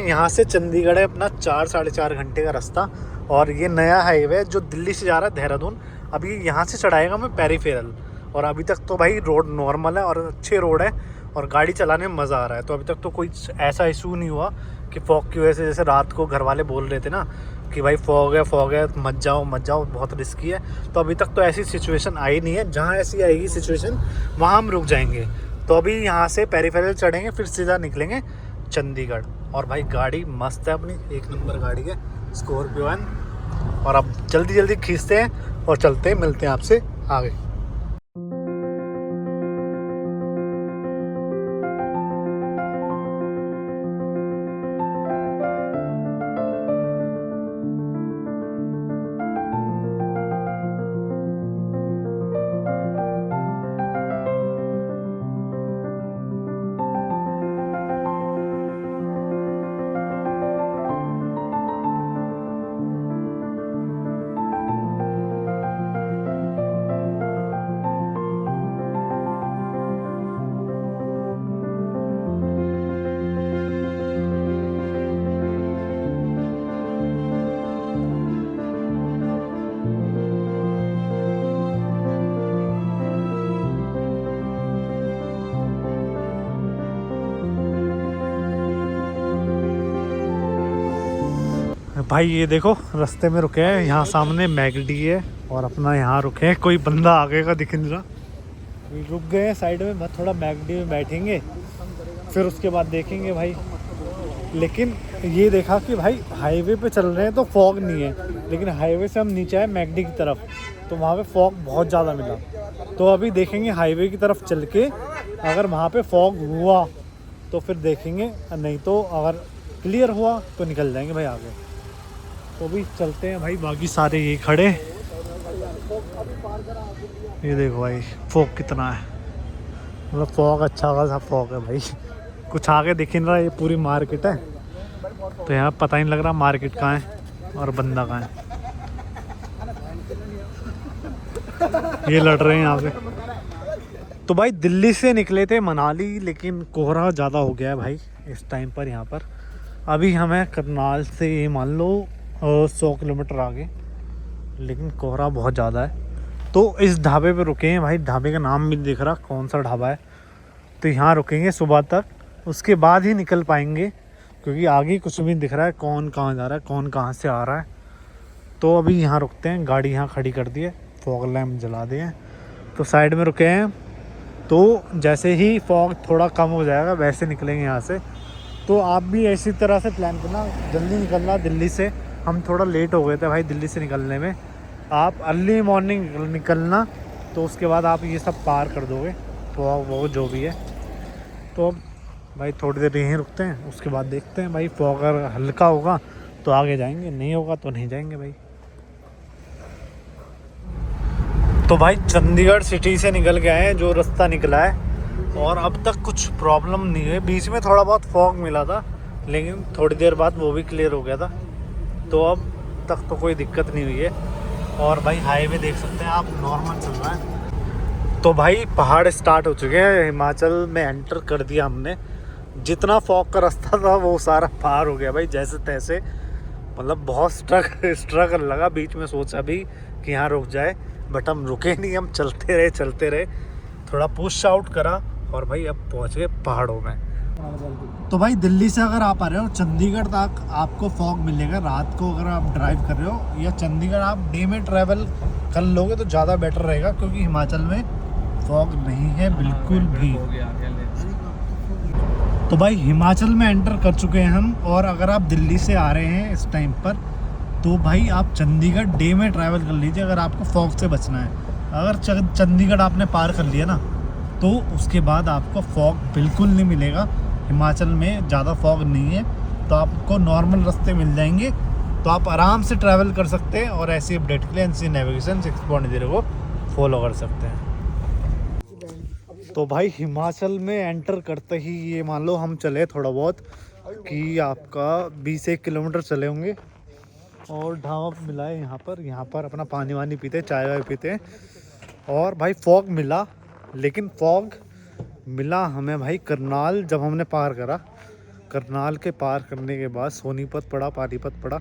यहाँ से चंडीगढ़ है अपना 4-4.5 घंटे का रास्ता। और ये नया हाईवे जो दिल्ली से जा रहा है देहरादून, अभी यहाँ से चढ़ाएगा मैं पेरीफेरल। और अभी तक तो भाई रोड नॉर्मल है और अच्छे रोड है और गाड़ी चलाने में मज़ा आ रहा है। तो अभी तक तो कोई ऐसा इशू नहीं हुआ कि फॉग की वजह से, जैसे रात को घर वाले बोल रहे थे ना कि भाई फॉग है मत जाओ बहुत रिस्की है। तो अभी तक तो ऐसी सिचुएशन आई नहीं है। जहाँ ऐसी आएगी सिचुएशन वहाँ हम रुक जाएंगे। तो अभी यहाँ से पेरीफेरल चढ़ेंगे, फिर सीधा निकलेंगे चंडीगढ़। और भाई गाड़ी मस्त है अपनी, 1 नंबर गाड़ी है स्कॉर्पियो एन। और अब जल्दी खींचते हैं और चलते हैं, मिलते हैं आपसे आगे। भाई ये देखो रास्ते में रुके हैं, यहाँ सामने मैगडी है और अपना यहाँ रुके हैं। कोई बंदा आगे का दिख नहीं रहा, रुक गए हैं साइड में। थोड़ा मैगडी में बैठेंगे, फिर उसके बाद देखेंगे भाई। लेकिन ये देखा कि भाई हाईवे पे चल रहे हैं तो फॉग नहीं है, लेकिन हाईवे से हम नीचे आए मैगडी की तरफ तो वहाँ पे फॉग बहुत ज़्यादा मिला। तो अभी देखेंगे हाईवे की तरफ चल के, अगर वहाँ पे फॉग हुआ तो फिर देखेंगे, नहीं तो अगर क्लियर हुआ तो निकल जाएंगे भाई आगे। तो भी चलते हैं भाई। बाकी सारे ये खड़े, ये देखो भाई फॉग कितना है, मतलब फॉग अच्छा खासा फॉग है भाई। कुछ आगे दिख नहीं रहा, ये पूरी मार्केट है तो यहाँ पता ही नहीं लग रहा मार्केट कहाँ है और बंदा कहाँ है। ये लड़ रहे हैं यहाँ पे। तो भाई दिल्ली से निकले थे मनाली, लेकिन कोहरा ज़्यादा हो गया है भाई इस टाइम पर यहाँ पर। अभी हमें करनाल से ये मान लो 100 किलोमीटर आगे, लेकिन कोहरा बहुत ज़्यादा है। तो इस ढाबे पे रुके हैं भाई, ढाबे का नाम भी दिख रहा कौन सा ढाबा है। तो यहाँ रुकेंगे सुबह तक, उसके बाद ही निकल पाएंगे, क्योंकि आगे कुछ भी नहीं दिख रहा है, कौन कहाँ जा रहा है कौन कहाँ से आ रहा है। तो अभी यहाँ रुकते हैं, गाड़ी यहाँ खड़ी कर दी है, फॉग लैम्प जला दिए हैं तो साइड में रुके हैं। तो जैसे ही फॉग थोड़ा कम हो जाएगा वैसे निकलेंगे यहाँ से। तो आप भी ऐसी तरह से प्लान करना, जल्दी निकलना दिल्ली से। हम थोड़ा लेट हो गए थे भाई दिल्ली से निकलने में। आप अर्ली मॉर्निंग निकलना, तो उसके बाद आप ये सब पार कर दोगे फॉग वो जो भी है। तो अब भाई थोड़ी देर यहीं रुकते हैं, उसके बाद देखते हैं भाई फॉग अगर हल्का होगा तो आगे जाएंगे, नहीं होगा तो नहीं जाएंगे भाई। तो भाई चंडीगढ़ सिटी से निकल के आए हैं, जो रास्ता निकला है, और अब तक कुछ प्रॉब्लम नहीं है। बीच में थोड़ा बहुत फॉग मिला था, लेकिन थोड़ी देर बाद वो भी क्लियर हो गया था। तो अब तक तो कोई दिक्कत नहीं हुई है। और भाई हाईवे देख सकते हैं आप, नॉर्मल चल रहा है। तो भाई पहाड़ स्टार्ट हो चुके हैं, हिमाचल में एंटर कर दिया हमने। जितना फॉग का रास्ता था वो सारा पार हो गया भाई जैसे तैसे। मतलब बहुत स्ट्रगल लगा, बीच में सोचा भी कि यहाँ रुक जाए, बट हम रुके नहीं, हम चलते रहे। थोड़ा पुश आउट करा और भाई अब पहुँच गए पहाड़ों में। तो भाई दिल्ली से अगर आप आ रहे हो चंडीगढ़ तक, आपको फॉग मिलेगा रात को अगर आप ड्राइव कर रहे हो, या चंडीगढ़ आप डे में ट्रैवल कर लोगे तो ज़्यादा बेटर रहेगा, क्योंकि हिमाचल में फॉग नहीं है बिल्कुल भी। तो भाई हिमाचल में एंटर कर चुके हैं हम। और अगर आप दिल्ली से आ रहे हैं इस टाइम पर, तो भाई आप चंडीगढ़ डे में ट्रैवल कर लीजिए अगर आपको फॉग से बचना है। अगर चंडीगढ़ आपने पार कर लिया ना, तो उसके बाद आपको फॉग बिल्कुल नहीं मिलेगा। हिमाचल में ज़्यादा फॉग नहीं है, तो आपको नॉर्मल रास्ते मिल जाएंगे, तो आप आराम से ट्रैवल कर सकते हैं। और ऐसी अपडेट के लिए एनसी नेविगेशन 6.0 को फॉलो कर सकते हैं। तो भाई हिमाचल में एंटर करते ही ये मान लो हम चले थोड़ा बहुत, कि आपका 20-1 किलोमीटर चले होंगे, और ढाबा मिला है यहाँ पर अपना पानी वानी पीते, चाय वाय पीते। और भाई फॉग मिला, लेकिन फॉग मिला हमें भाई करनाल जब हमने पार करा, करनाल के पार करने के बाद सोनीपत पड़ा, पानीपत पड़ा।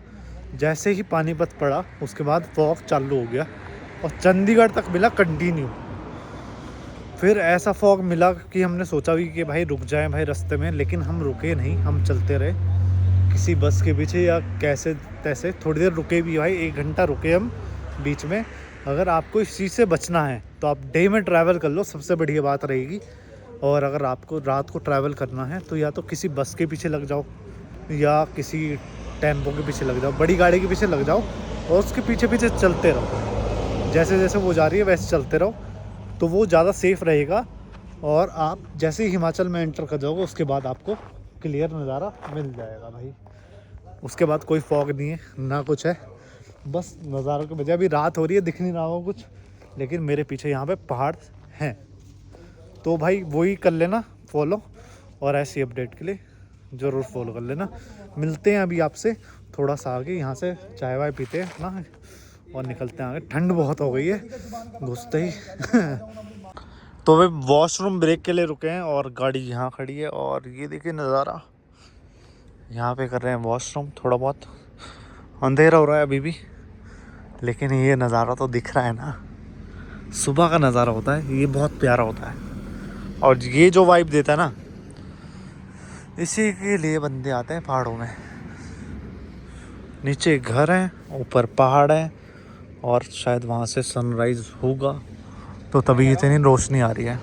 जैसे ही पानीपत पड़ा उसके बाद फॉग चालू हो गया और चंडीगढ़ तक मिला कंटिन्यू। फिर ऐसा फॉग मिला कि हमने सोचा भी कि भाई रुक जाएं भाई रास्ते में, लेकिन हम रुके नहीं, हम चलते रहे किसी बस के पीछे या कैसे तैसे। थोड़ी देर रुके भी भाई, 1 घंटा रुके हम बीच में। अगर आपको इस चीज़ से बचना है तो आप डे में ट्रैवल कर लो, सबसे बढ़िया बात रहेगी। और अगर आपको रात को ट्रैवल करना है तो या तो किसी बस के पीछे लग जाओ या किसी टेम्पो के पीछे लग जाओ, बड़ी गाड़ी के पीछे लग जाओ और उसके पीछे पीछे चलते रहो। जैसे जैसे वो जा रही है वैसे चलते रहो, तो वो ज़्यादा सेफ़ रहेगा। और आप जैसे ही हिमाचल में एंटर कर जाओगे उसके बाद आपको क्लियर नज़ारा मिल जाएगा भाई। उसके बाद कोई फॉग नहीं है ना कुछ है, बस नज़ारों के बजाय। अभी रात हो रही है, दिख नहीं रहा हो कुछ, लेकिन मेरे पीछे यहाँ पे पहाड़ हैं। तो भाई वही कर लेना फॉलो, और ऐसी अपडेट के लिए ज़रूर फॉलो कर लेना। मिलते हैं अभी आपसे थोड़ा सा आगे, यहाँ से चाय वाय पीते हैं ना और निकलते हैं आगे। ठंड बहुत हो गई है घुसते ही। तो वे वॉशरूम ब्रेक के लिए रुके हैं और गाड़ी यहाँ खड़ी है। और ये देखिए नज़ारा, यहाँ पे कर रहे हैं वॉशरूम। थोड़ा बहुत अंधेरा हो रहा है अभी भी, लेकिन ये नज़ारा तो दिख रहा है ना। सुबह का नज़ारा होता है ये, बहुत प्यारा होता है। और ये जो वाइब देता है ना, इसी के लिए बंदे आते हैं पहाड़ों में। नीचे घर है, ऊपर पहाड़ है, और शायद वहाँ से सनराइज़ होगा, तो तभी इतनी रोशनी आ रही है।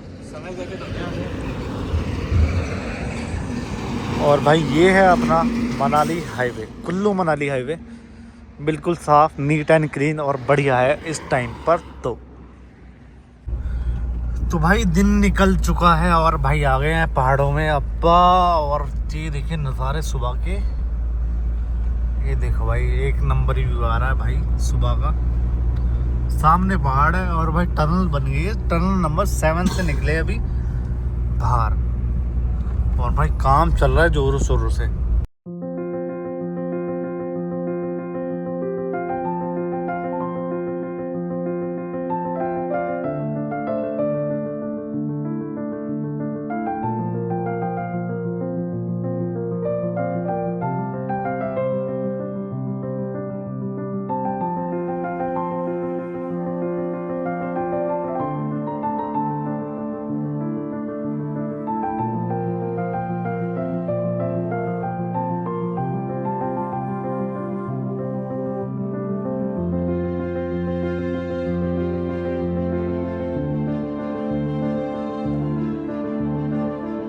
और भाई ये है अपना मनाली हाईवे, कुल्लू मनाली हाईवे। बिल्कुल साफ, नीट एंड क्लीन और बढ़िया है इस टाइम पर। तो भाई दिन निकल चुका है और भाई आ गए हैं पहाड़ों में अब्बा। और ये देखिए नज़ारे सुबह के, ये देखो भाई एक नंबर व्यू आ रहा है भाई सुबह का। सामने पहाड़ है और भाई टनल बन गई है, टनल नंबर 7 से निकले अभी बाहर। और भाई काम चल रहा है जोरों शोरों से।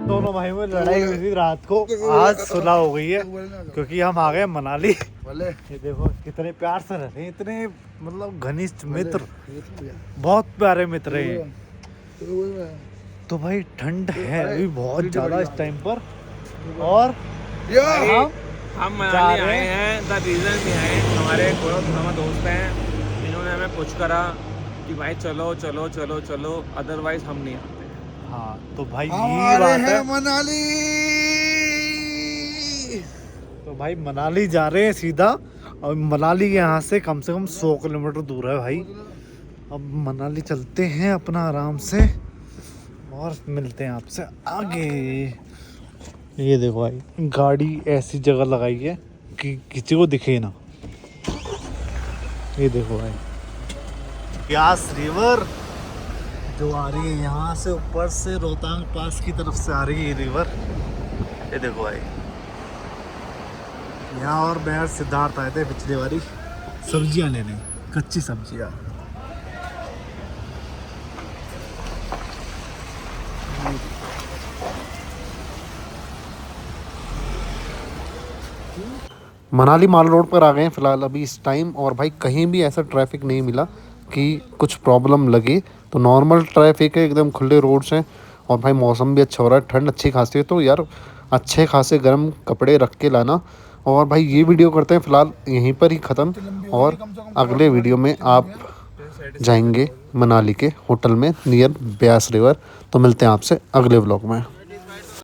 दोनों भाई में लड़ाई हुई थी रात को, आज सुलह हो गई है क्योंकि हम आ गए मनाली। ये देखो कितने प्यार से रहते हैं, इतने मतलब घनिष्ठ मित्र, बहुत प्यारे मित्र हैं। तो भाई ठंड है अभी बहुत ज़्यादा इस टाइम पर। और हम मनाली आए हैं। द रीज़न भी है, हमारे दोस्त हैं, इन्होंने हमें पुश करा कि भाई चलो चलो चलो चलो, अदरवाइज हम नहीं आते। हाँ तो भाई ये बात है, मनाली। तो भाई मनाली जा रहे हैं सीधा। और मनाली यहाँ से कम 100 किलोमीटर दूर है भाई। अब मनाली चलते हैं अपना आराम से और मिलते हैं आपसे आगे। ये देखो भाई गाड़ी ऐसी जगह लगाई है कि किसी को दिखे ना। ये देखो भाई ब्यास रिवर जो आ रही है यहाँ से, ऊपर से रोहतांग पास की तरफ से आ रही है ये रिवर। ये देखो भाई यहाँ। और मैं सिद्धार्थ आए थे पिछली बारी सब्जियाँ लेने, कच्ची सब्जियाँ। मनाली माल रोड पर आ गए हैं फ़िलहाल अभी इस टाइम। और भाई कहीं भी ऐसा ट्रैफिक नहीं मिला कि कुछ प्रॉब्लम लगे, तो नॉर्मल ट्रैफिक है, एकदम खुले रोड्स हैं। और भाई मौसम भी अच्छा हो रहा है, ठंड अच्छी खासी है, तो यार अच्छे खासे गर्म कपड़े रख के लाना। और भाई ये वीडियो करते हैं फ़िलहाल यहीं पर ही ख़त्म, और अगले वीडियो में आप जाएंगे मनाली के होटल में नियर ब्यास रिवर। तो मिलते हैं आपसे अगले व्लॉग में।